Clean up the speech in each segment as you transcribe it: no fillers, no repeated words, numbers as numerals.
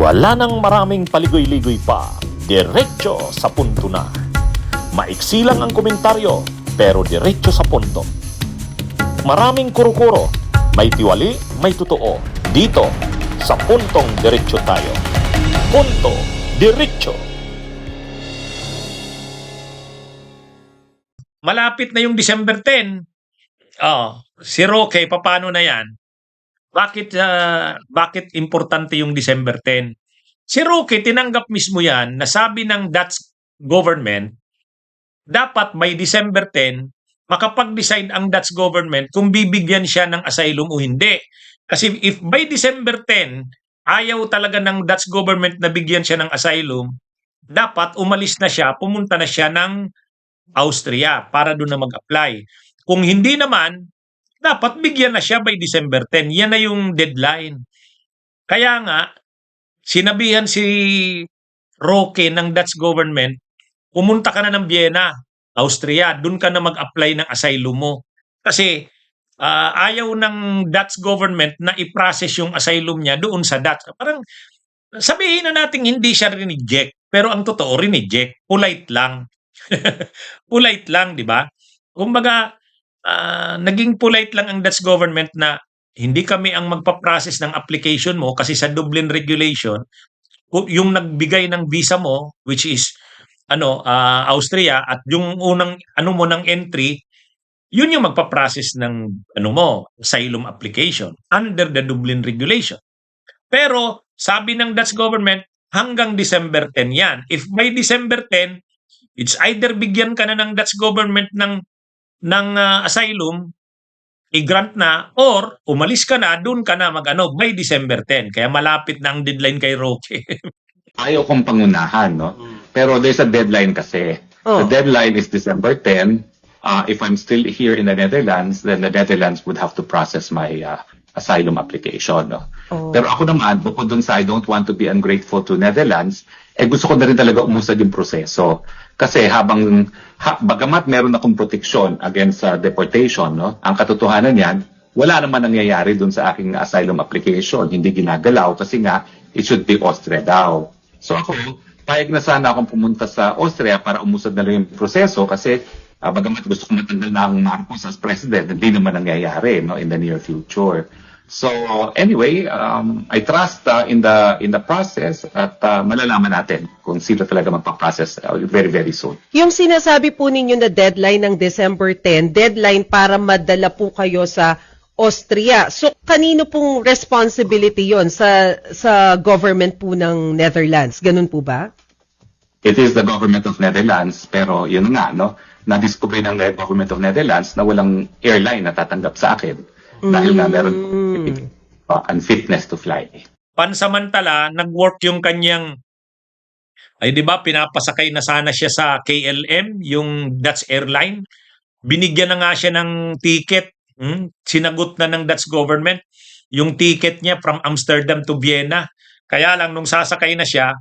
Wala nang maraming paligoy-ligoy pa, diretso sa punto na. Maiksi lang ang komentaryo, pero diretso sa punto. Maraming kuro-kuro, may tiwali, may totoo. Dito, sa puntong diretso tayo. Punto, diretso. Malapit na yung December 10. Si Roque, paano na yan? Bakit importante yung December 10? Si Roque, tinanggap mismo yan na sabi ng Dutch government, dapat by December 10, makapag-decide ang Dutch government kung bibigyan siya ng asylum o hindi. Kasi if by December 10, ayaw talaga ng Dutch government na bigyan siya ng asylum, dapat umalis na siya, pumunta na siya ng Austria para doon na mag-apply. Kung hindi naman, dapat bigyan na siya by December 10. Yan na yung deadline. Kaya nga, sinabihan si Roque ng Dutch government, pumunta ka na ng Vienna, Austria, doon ka na mag-apply ng asylum mo. Kasi ayaw ng Dutch government na i-process yung asylum niya doon sa Dutch. Parang sabihin na natin hindi siya rineject, pero ang totoo rineject, polite lang. Polite lang, di ba? Kumbaga, naging polite lang ang Dutch government na hindi kami ang magpa-process ng application mo kasi sa Dublin regulation, yung nagbigay ng visa mo, which is Austria, at yung unang mo ng entry, yun yung magpa-process ng asylum application under the Dublin regulation. Pero sabi ng Dutch government, hanggang December 10 yan. If by December 10, it's either bigyan ka na ng Dutch government ng asylum, i-grant na, or umalis ka na, doon ka na by December 10. Kaya malapit na ang deadline kay Roque. Ayaw kong pangunahan, no? Pero there's a deadline kasi. The deadline is December 10. If I'm still here in the Netherlands, then the Netherlands would have to process my asylum application, no? Pero ako naman, bukod dun sa I don't want to be ungrateful to Netherlands, gusto ko na rin talaga umusad yung proseso. Kasi bagamat meron akong protection against deportation, no? Ang katotohanan yan, wala naman nangyayari dun sa aking asylum application. Hindi ginagalaw kasi nga, it should be Austria daw. So ako, payag na sana akong pumunta sa Austria para umusad na lang yung proseso kasi bagamat gusto ko matanggal na ang Marcos as president, hindi naman nangyayari, no, in the near future. So anyway, I trust in the process at malalaman natin kung sino talaga magpa-process very, very soon. Yung sinasabi po ninyo na deadline ng December 10, deadline para madala po kayo sa Austria. So kanino pong responsibility yon sa government po ng Netherlands? Ganun po ba? It is the government of Netherlands, pero yun nga, no, na-discover ng government of Netherlands na walang airline na tatanggap sa akin. Dahil nga meron unfitness to fly. Pansamantala, nag-work yung kanyang, di ba, pinapasakay na sana siya sa KLM, yung Dutch airline. Binigyan na nga siya ng ticket. Sinagot na ng Dutch government yung ticket niya from Amsterdam to Vienna. Kaya lang, nung sasakay na siya,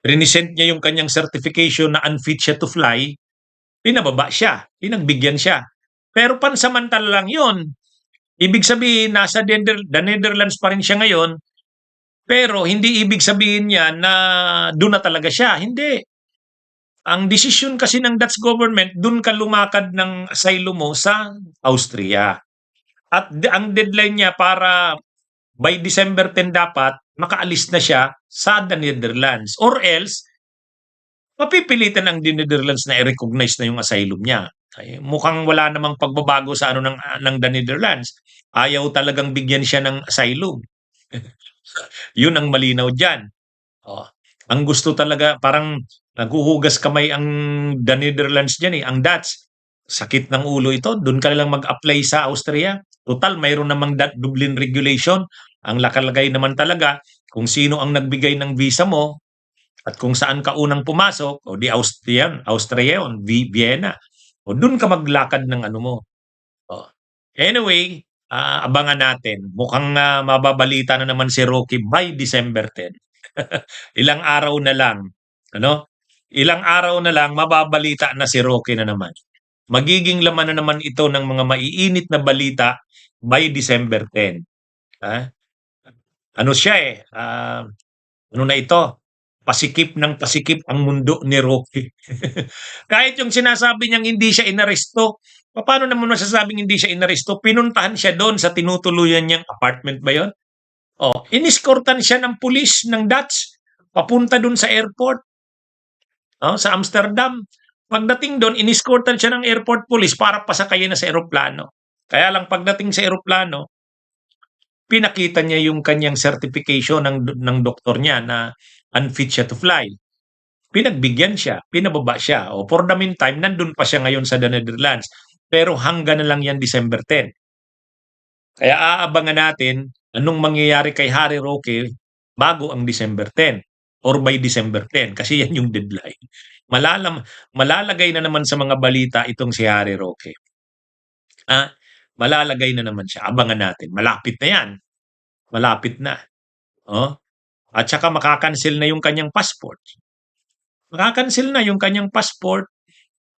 rinisent niya yung kanyang certification na unfit siya to fly, pinababa siya, pinagbigyan siya. Pero pansamantala lang yun. Ibig sabihin, nasa the Netherlands pa rin siya ngayon, pero hindi ibig sabihin niya na doon na talaga siya. Hindi. Ang desisyon kasi ng Dutch government, doon ka lumakad ng asylum mo sa Austria. At ang deadline niya para by December 10 dapat, makaalis na siya sa the Netherlands. Or else, mapipilitan ang the Netherlands na i-recognize na yung asylum niya. Ay, mukhang wala namang pagbabago sa ng the Netherlands. Ayaw talagang bigyan siya ng asylum. Yun ang malinaw dyan. Ang gusto talaga, parang naghuhugas kamay ang the Netherlands dyan eh. Ang Dutch, sakit ng ulo ito. Doon ka lang mag-apply sa Austria. Total, mayroon namang Dublin regulation. Ang nakalagay naman talaga kung sino ang nagbigay ng visa mo at kung saan ka unang pumasok, o di Austria yun, Vienna. O doon ka maglakad ng mo. Anyway, abangan natin. Mukhang mababalita na naman si Roque by December 10. Ilang araw na lang. Ilang araw na lang, mababalita na si Roque na naman. Magiging laman na naman ito ng mga maiinit na balita by December 10. ano siya ano na ito, pasikip ng pasikip ang mundo ni Roque. Kahit yung sinasabi niyang hindi siya inaresto, paano naman masasabing hindi siya inaresto? Pinuntahan siya doon sa tinutuluyan niyang apartment ba yon? Oh, iniskortan siya ng pulis ng Dutch papunta doon sa airport, sa Amsterdam. Pagdating doon, iniskortan siya ng airport police para pasakayin na sa eroplano. Kaya lang pagdating sa eroplano, pinakita niya yung kanyang certification ng doktor niya na unfit siya to fly. Pinagbigyan siya, pinababa siya. O for the meantime, nandun pa siya ngayon sa the Netherlands. Pero hanggang na lang yan December 10. Kaya aabangan natin anong mangyayari kay Harry Roque bago ang December 10 or by December 10 kasi yan yung deadline. Malalagay na naman sa mga balita itong si Harry Roque. Malalagay na naman siya. Abangan natin. Malapit na yan. Malapit na. Oh. At saka makakancel na yung kanyang passport. Makakancel na yung kanyang passport.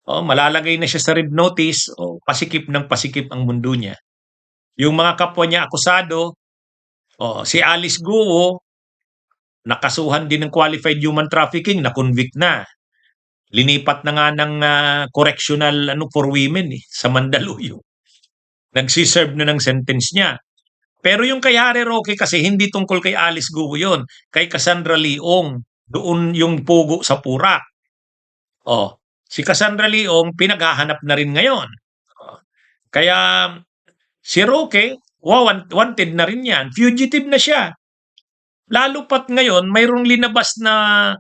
Malalagay na siya sa red notice. Pasikip ng pasikip ang mundo niya. Yung mga kapwa niya akusado, si Alice Guo, nakasuhan din ng qualified human trafficking, na-convict na. Linipat na nga ng correctional for women sa Mandaluyong. Nagsiserve na ng sentence niya. Pero yung kay Harry Roque kasi hindi tungkol kay Alice Guo yun. Kay Cassandra Leong. Doon yung pugo sa Purak. Si Cassandra Leong pinaghahanap na rin ngayon. Kaya si Roque, wanted na rin yan. Fugitive na siya. Lalo pat ngayon, mayroong linabas na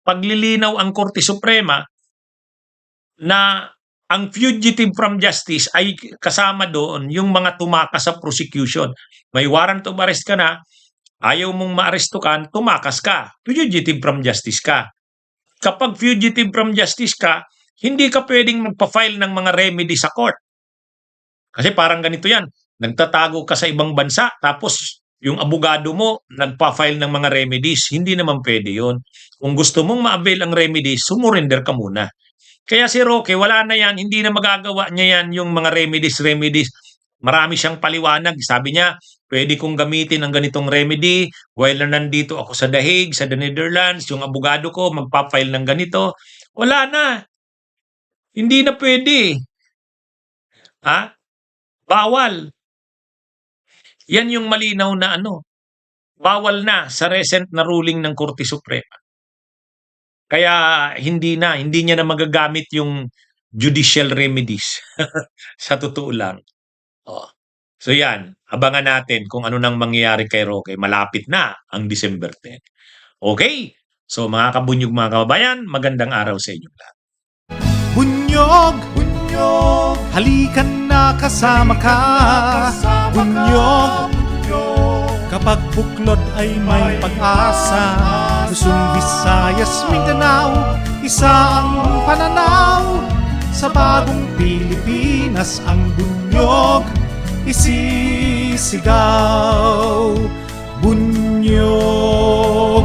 paglilinaw ang Korte Suprema na ang fugitive from justice ay kasama doon yung mga tumakas sa prosecution. May warrant of arrest ka na, ayaw mong maarestukan, tumakas ka. Fugitive from justice ka. Kapag fugitive from justice ka, hindi ka pwedeng magpa-file ng mga remedy sa court. Kasi parang ganito yan. Nagtatago ka sa ibang bansa, tapos yung abogado mo nagpa-file ng mga remedies. Hindi naman pwede yun. Kung gusto mong ma-avail ang remedies, sumurrender ka muna. Kaya si Roque, wala na yan, hindi na magagawa niya yan yung mga remedies. Marami siyang paliwanag. Sabi niya, pwede kong gamitin ang ganitong remedy while na nandito ako sa The Hague, sa the Netherlands, yung abogado ko magpa-file ng ganito. Wala na. Hindi na pwede. Bawal. Yan yung malinaw na bawal na sa recent na ruling ng Korte Suprema. Kaya hindi niya na magagamit yung judicial remedies. Sa totoo lang. So yan, abangan natin kung ano nang mangyayari kay Roque. Malapit na ang December 10. Okay? So mga kabunyog, mga kababayan, magandang araw sa inyo lahat. Bunyog, bunyog, halikan na kasama ka. Bunyog, kapag buklod ay may pag-asa. Luzon, Visayas, Mindanao, isa ang pananaw. Sa bagong Pilipinas ang bunyog isisigaw. Bunyog.